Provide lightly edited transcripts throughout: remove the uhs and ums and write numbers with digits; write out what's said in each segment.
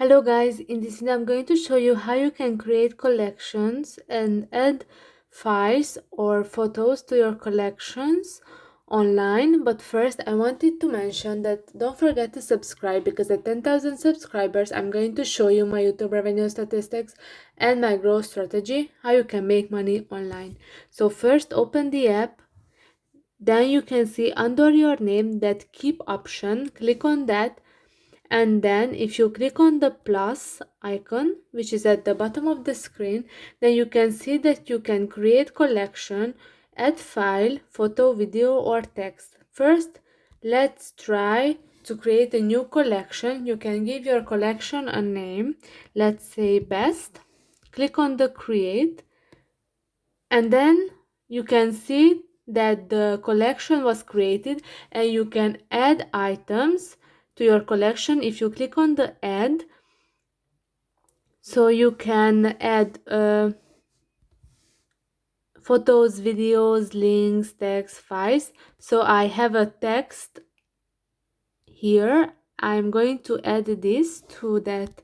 Hello guys, in this video I'm going to show you how you can create collections and add files or photos to your collections online. But first I wanted to mention that don't forget to subscribe, because at 10,000 subscribers I'm going to show you my YouTube revenue statistics and my growth strategy, how you can make money online. So first open the app, then you can see under your name that keep option, click on that. And then if you click on the plus icon, which is at the bottom of the screen, then you can see that you can create collection, add file, photo, video or text. First, let's try to create a new collection. You can give your collection a name, let's say best. Click on the create, and then you can see that the collection was created and you can add items to your collection if you click on the add. So you can add photos, videos, links, text, files. So I have a text here. I'm going to add this to that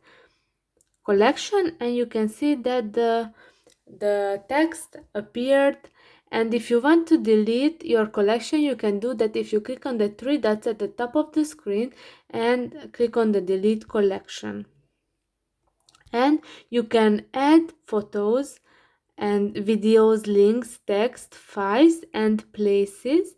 collection, and you can see that the text appeared. And if you want to delete your collection, you can do that if you click on the three dots at the top of the screen and click on the delete collection. And you can add photos and videos, links, text, files and places.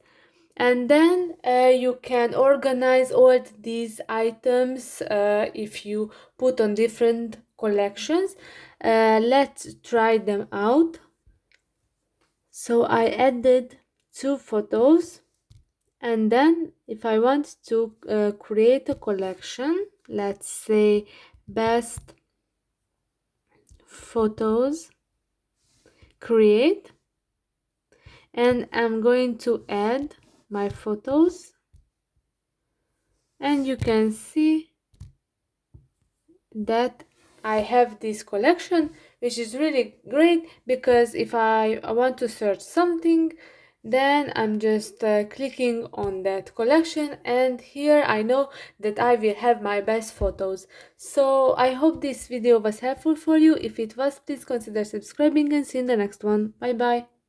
And then you can organize all these items if you put on different collections. Let's try them out. So I added 2 photos, and then if I want to create a collection, let's say best photos, create, and I'm going to add my photos, and you can see that I have this collection, which is really great, because if I want to search something, then I'm just clicking on that collection, and here I know that I will have my best photos. So I hope this video was helpful for you. If it was, please consider subscribing, and see you in the next one. Bye bye.